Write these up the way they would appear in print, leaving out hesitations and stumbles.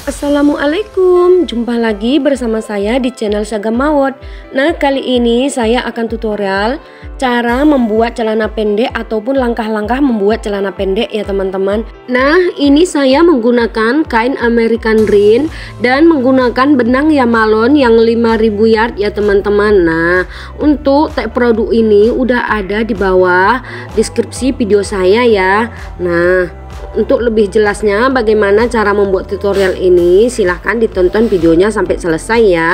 Assalamualaikum, jumpa lagi bersama saya di channel Saga Mawot. Nah, kali ini saya akan tutorial cara membuat celana pendek ataupun langkah-langkah membuat celana pendek ya teman-teman. Nah, ini saya menggunakan kain American Green dan menggunakan benang Yamalon yang 5000 yard ya teman-teman. Nah, untuk tag produk ini udah ada di bawah deskripsi video saya ya. Nah, untuk lebih jelasnya bagaimana cara membuat tutorial ini, silahkan ditonton videonya sampai selesai ya.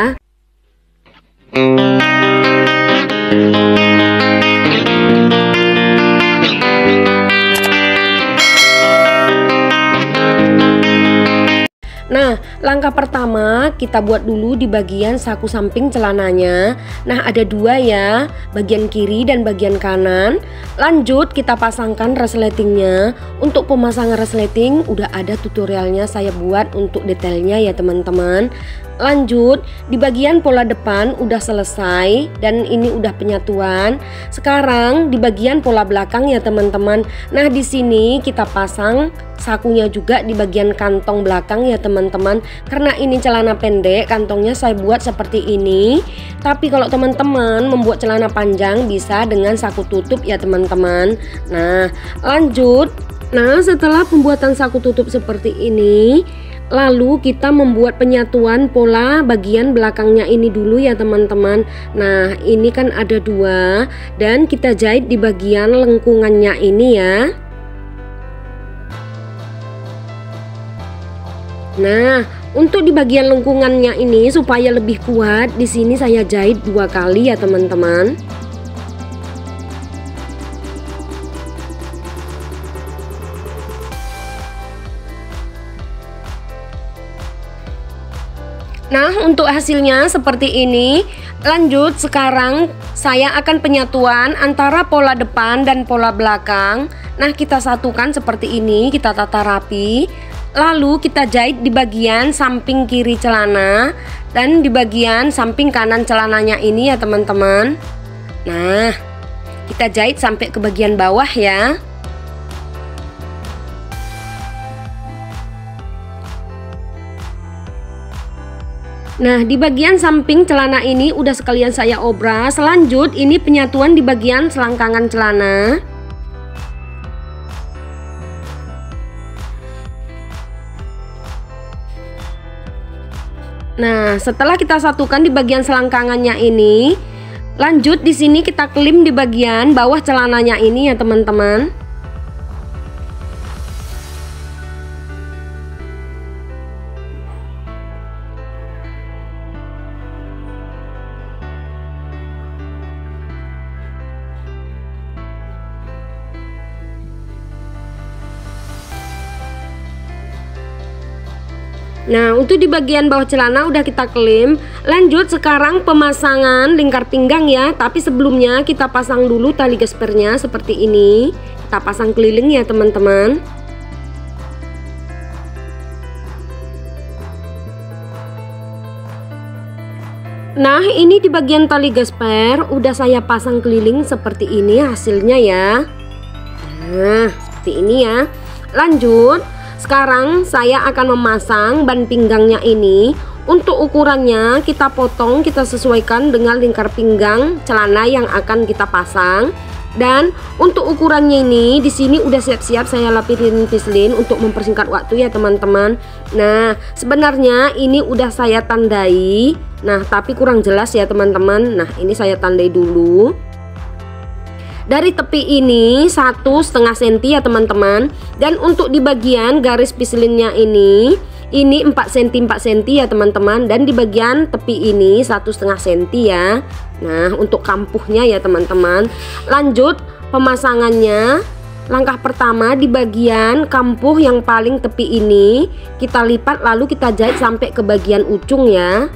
Nah, langkah pertama kita buat dulu di bagian saku samping celananya. Nah, ada dua ya, bagian kiri dan bagian kanan. Lanjut kita pasangkan resletingnya. Untuk pemasangan resleting udah ada tutorialnya saya buat untuk detailnya ya teman-teman. Lanjut di bagian pola depan udah selesai dan ini udah penyatuan. Sekarang di bagian pola belakang ya teman-teman. Nah, di sini kita pasang sakunya juga di bagian kantong belakang ya teman-teman. Karena ini celana pendek, kantongnya saya buat seperti ini. Tapi kalau teman-teman membuat celana panjang bisa dengan saku tutup ya teman-teman. Nah, lanjut. Nah, setelah pembuatan saku tutup seperti ini, lalu kita membuat penyatuan pola bagian belakangnya ini dulu ya teman-teman. Nah, ini kan ada dua dan kita jahit di bagian lengkungannya ini ya. Nah, untuk di bagian lengkungannya ini supaya lebih kuat, di sini saya jahit 2 kali ya teman-teman. Nah, untuk hasilnya seperti ini. Lanjut, sekarang saya akan penyatuan antara pola depan dan pola belakang. Nah, kita satukan seperti ini, kita tata rapi. Lalu kita jahit di bagian samping kiri celana dan di bagian samping kanan celananya ini ya teman-teman. Nah, kita jahit sampai ke bagian bawah ya. Nah, di bagian samping celana ini udah sekalian saya obras. Lanjut, ini penyatuan di bagian selangkangan celana. Nah, setelah kita satukan di bagian selangkangannya ini, lanjut di sini kita klim di bagian bawah celananya ini ya teman-teman. Nah, untuk di bagian bawah celana udah kita klim. Lanjut sekarang pemasangan lingkar pinggang ya. Tapi sebelumnya kita pasang dulu tali gespernya seperti ini. Kita pasang keliling ya teman-teman. Nah, ini di bagian tali gesper udah saya pasang keliling seperti ini hasilnya ya. Nah, seperti ini ya. Lanjut, sekarang saya akan memasang ban pinggangnya ini. Untuk ukurannya kita potong, kita sesuaikan dengan lingkar pinggang celana yang akan kita pasang. Dan untuk ukurannya ini di sini udah siap-siap saya lapisin pislin untuk mempersingkat waktu ya teman-teman. Nah, sebenarnya ini udah saya tandai. Nah, tapi kurang jelas ya teman-teman. Nah, ini saya tandai dulu. Dari tepi ini 1,5 cm ya teman-teman. Dan untuk di bagian garis pislinnya ini 4 cm 4 cm ya teman-teman. Dan di bagian tepi ini 1,5 cm ya. Nah, untuk kampuhnya ya teman-teman. Lanjut pemasangannya. Langkah pertama di bagian kampuh yang paling tepi ini kita lipat lalu kita jahit sampai ke bagian ujung ya.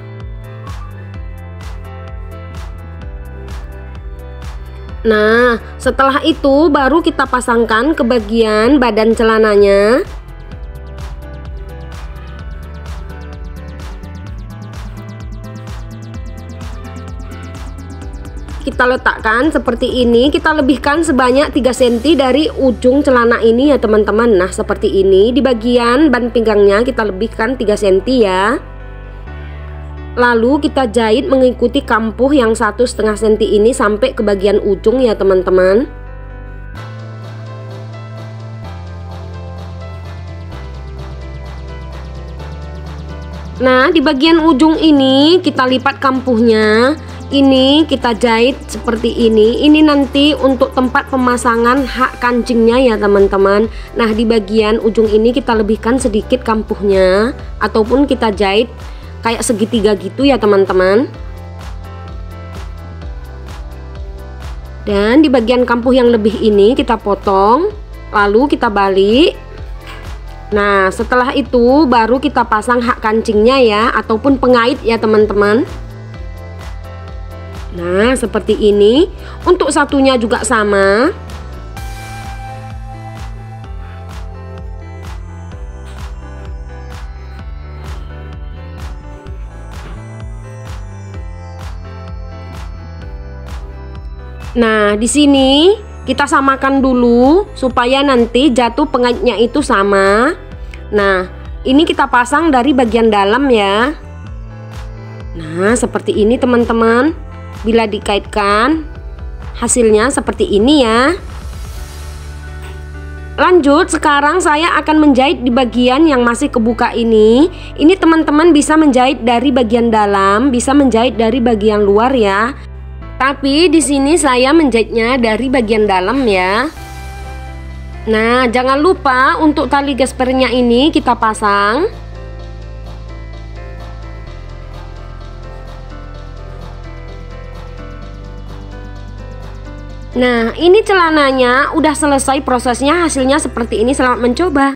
Nah, setelah itu baru kita pasangkan ke bagian badan celananya. kita letakkan seperti ini. Kita lebihkan sebanyak 3 cm dari ujung celana ini ya teman-teman. Nah seperti ini, di bagian ban pinggangnya kita lebihkan 3 cm ya. Lalu kita jahit mengikuti kampuh yang 1,5 cm ini sampai ke bagian ujung ya teman-teman. Nah di bagian ujung ini kita lipat kampuhnya. Ini kita jahit seperti ini. Ini nanti untuk tempat pemasangan hak kancingnya ya teman-teman. Nah di bagian ujung ini kita lebihkan sedikit kampuhnya, ataupun kita jahit kayak segitiga gitu ya teman-teman. Dan di bagian kampuh yang lebih ini kita potong, lalu kita balik. Nah setelah itu baru kita pasang hak kancingnya ya, ataupun pengait ya teman-teman. Nah seperti ini. Untuk satunya juga sama. Nah di sini kita samakan dulu supaya nanti jatuh pengaitnya itu sama. Nah ini kita pasang dari bagian dalam ya. Nah seperti ini teman-teman. Bila dikaitkan hasilnya seperti ini ya. Lanjut, sekarang saya akan menjahit di bagian yang masih kebuka ini. Ini teman-teman bisa menjahit dari bagian dalam, bisa menjahit dari bagian luar ya. Tapi di sini saya menjahitnya dari bagian dalam ya. Nah, jangan lupa untuk tali gaspernya ini kita pasang. Nah, ini celananya udah selesai prosesnya, hasilnya seperti ini. Selamat mencoba.